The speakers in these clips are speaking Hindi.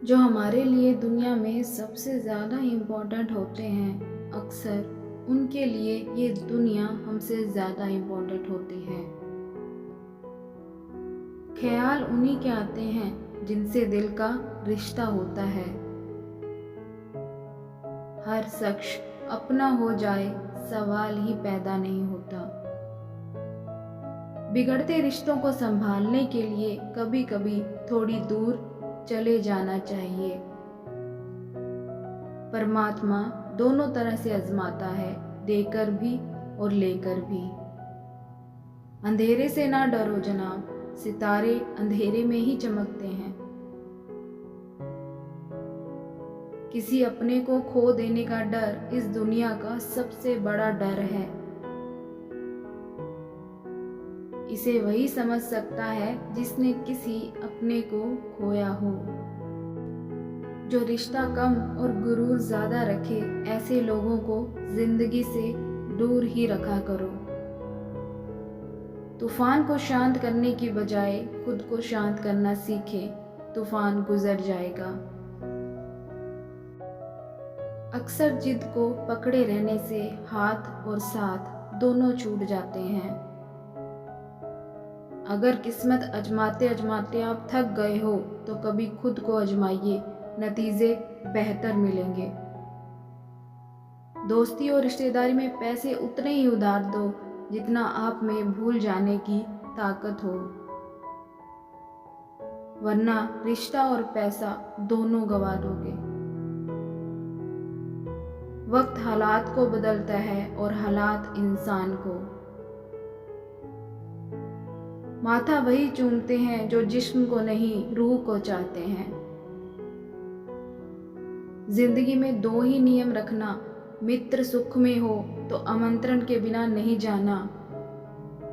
जो हमारे लिए दुनिया में सबसे ज़्यादा इम्पोर्टेंट होते हैं, अक्सर उनके लिए ये दुनिया हमसे ज़्यादा इम्पोर्टेंट होती है। ख्याल उन्हीं के आते हैं जिनसे दिल का रिश्ता होता है। हर शख्स अपना हो जाए सवाल ही पैदा नहीं होता। बिगड़ते रिश्तों को संभालने के लिए कभी कभी थोड़ी दूर चले जाना चाहिए। परमात्मा दोनों तरह से आजमाता है, देकर भी और लेकर भी। अंधेरे से ना डरो जनाब, सितारे अंधेरे में ही चमकते हैं। किसी अपने को खो देने का डर इस दुनिया का सबसे बड़ा डर है। इसे वही समझ सकता है जिसने किसी अपने को खोया हो। जो रिश्ता कम और गुरूर ज्यादा रखे, ऐसे लोगों को जिंदगी से दूर ही रखा करो। तूफान को शांत करने की बजाय खुद को शांत करना सीखे, तूफान गुजर जाएगा। अक्सर जिद को पकड़े रहने से हाथ और साथ दोनों छूट जाते हैं। अगर किस्मत अजमाते अजमाते आप थक गए हो तो कभी खुद को आजमाइए, नतीजे बेहतर मिलेंगे। दोस्ती और रिश्तेदारी में पैसे उतने ही उधार दो जितना आप में भूल जाने की ताकत हो, वरना रिश्ता और पैसा दोनों गवा दोगे। वक्त हालात को बदलता है और हालात इंसान को। माथा वही चूमते हैं जो जिस्म को नहीं, रूह को चाहते हैं। जिंदगी में दो ही नियम रखना, मित्र सुख में हो तो आमंत्रण के बिना नहीं जाना,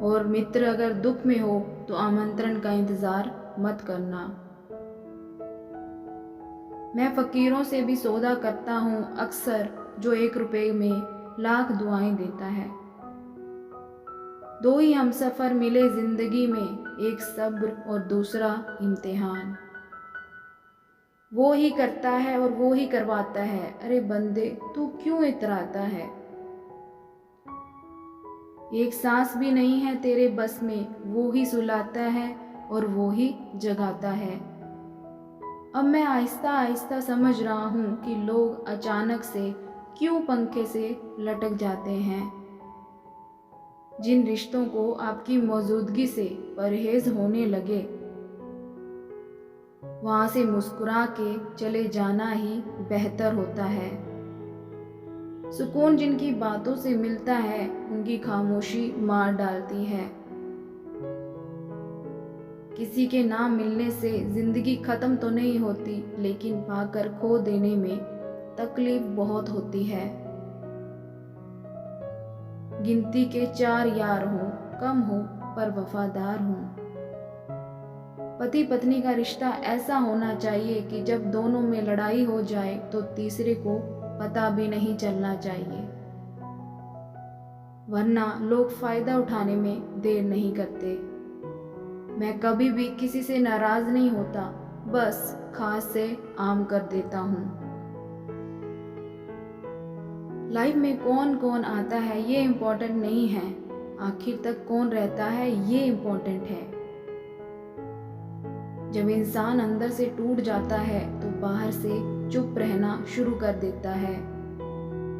और मित्र अगर दुख में हो तो आमंत्रण का इंतजार मत करना। मैं फकीरों से भी सौदा करता हूँ अक्सर, जो 1 रुपए में लाख दुआएं देता है। दो ही हमसफर मिले जिंदगी में, एक सब्र और दूसरा इम्तिहान। वो ही करता है और वो ही करवाता है, अरे बंदे तू क्यों इतराता है। एक सांस भी नहीं है तेरे बस में, वो ही सुलाता है और वो ही जगाता है। अब मैं आहिस्ता आहिस्ता समझ रहा हूँ कि लोग अचानक से क्यों पंखे से लटक जाते हैं। जिन रिश्तों को आपकी मौजूदगी से परहेज होने लगे, वहां से मुस्कुरा के चले जाना ही बेहतर होता है। सुकून जिनकी बातों से मिलता है, उनकी खामोशी मार डालती है। किसी के ना मिलने से जिंदगी खत्म तो नहीं होती, लेकिन पाकर खो देने में तकलीफ बहुत होती है। गिनती के 4 यार हों, कम हो पर वफादार हों। पति पत्नी का रिश्ता ऐसा होना चाहिए कि जब दोनों में लड़ाई हो जाए तो तीसरे को पता भी नहीं चलना चाहिए, वरना लोग फायदा उठाने में देर नहीं करते। मैं कभी भी किसी से नाराज नहीं होता, बस खास से आम कर देता हूँ। लाइफ में कौन कौन आता है ये इम्पोर्टेंट नहीं है, आखिर तक कौन रहता है ये इम्पोर्टेंट है। जब इंसान अंदर से टूट जाता है तो बाहर से चुप रहना शुरू कर देता है।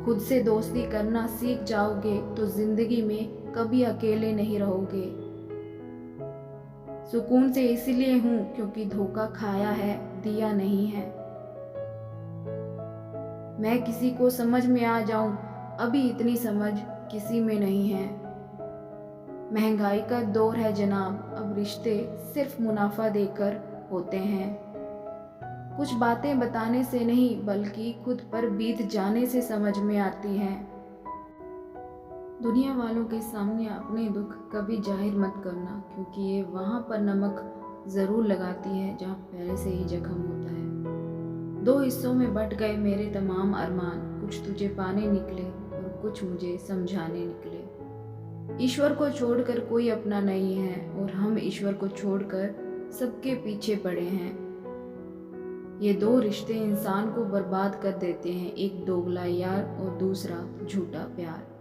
खुद से दोस्ती करना सीख जाओगे तो जिंदगी में कभी अकेले नहीं रहोगे। सुकून से इसलिए हूं क्योंकि धोखा खाया है, दिया नहीं है। मैं किसी को समझ में आ जाऊं, अभी इतनी समझ किसी में नहीं है। महंगाई का दौर है जनाब, अब रिश्ते सिर्फ मुनाफा देकर होते हैं। कुछ बातें बताने से नहीं बल्कि खुद पर बीत जाने से समझ में आती हैं। दुनिया वालों के सामने अपने दुख कभी जाहिर मत करना, क्योंकि ये वहाँ पर नमक ज़रूर लगाती है जहाँ पहले से ही जख्म होता है। 2 हिस्सों में बट गए मेरे तमाम अरमान, कुछ तुझे पाने निकले और कुछ मुझे समझाने निकले। ईश्वर को छोड़कर कोई अपना नहीं है और हम ईश्वर को छोड़कर सबके पीछे पड़े हैं। ये दो रिश्ते इंसान को बर्बाद कर देते हैं, एक दोगला यार और दूसरा झूठा प्यार।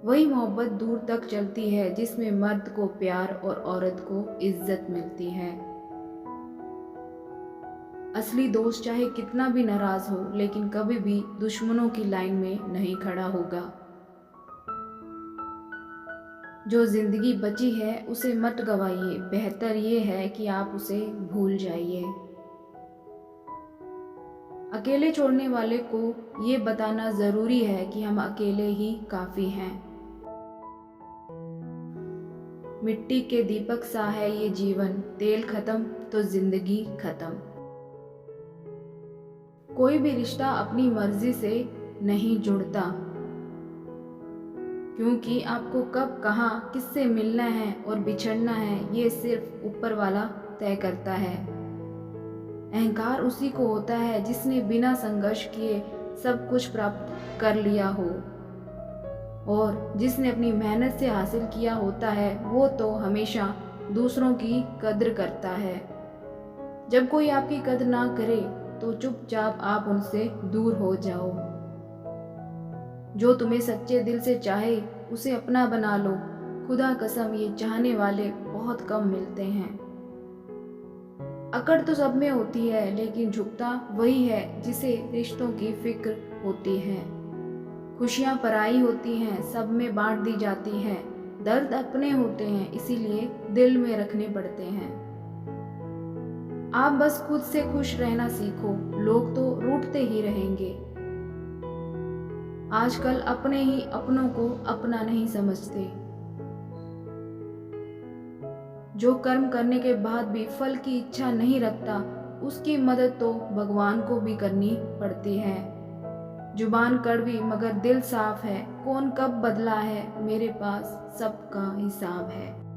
वही मोहब्बत दूर तक चलती है जिसमें मर्द को प्यार और औरत को इज्जत मिलती है। असली दोस्त चाहे कितना भी नाराज हो, लेकिन कभी भी दुश्मनों की लाइन में नहीं खड़ा होगा। जो जिंदगी बची है उसे मत गवाइए, बेहतर ये है कि आप उसे भूल जाइए। अकेले छोड़ने वाले को ये बताना जरूरी है कि हम अकेले ही काफी हैं। मिट्टी के दीपक सा है ये जीवन, तेल खत्म तो जिंदगी खत्म। कोई भी रिश्ता अपनी मर्जी से नहीं जुड़ता, क्योंकि आपको कब कहाँ किससे मिलना है और बिछड़ना है ये सिर्फ ऊपर वाला तय करता है। अहंकार उसी को होता है जिसने बिना संघर्ष किए सब कुछ प्राप्त कर लिया हो, और जिसने अपनी मेहनत से हासिल किया होता है वो तो हमेशा दूसरों की कद्र करता है। जब कोई आपकी कद्र ना करे तो चुपचाप आप उनसे दूर हो जाओ। जो तुम्हें सच्चे दिल से चाहे उसे अपना बना लो। खुदा कसम ये चाहने वाले बहुत कम मिलते हैं। अकड़ तो सब में होती है, लेकिन झुकता वही है जिसे रिश्तों की फिक्र होती है। खुशियां पराई होती हैं, सब में बांट दी जाती हैं। दर्द अपने होते हैं, इसीलिए दिल में रखने पड़ते हैं। आप बस खुद से खुश रहना सीखो, लोग तो रूठते ही रहेंगे। आजकल अपने ही अपनों को अपना नहीं समझते। जो कर्म करने के बाद भी फल की इच्छा नहीं रखता, उसकी मदद तो भगवान को भी करनी पड़ती है। जुबान कड़वी मगर दिल साफ है, कौन कब बदला है, मेरे पास सबका हिसाब है।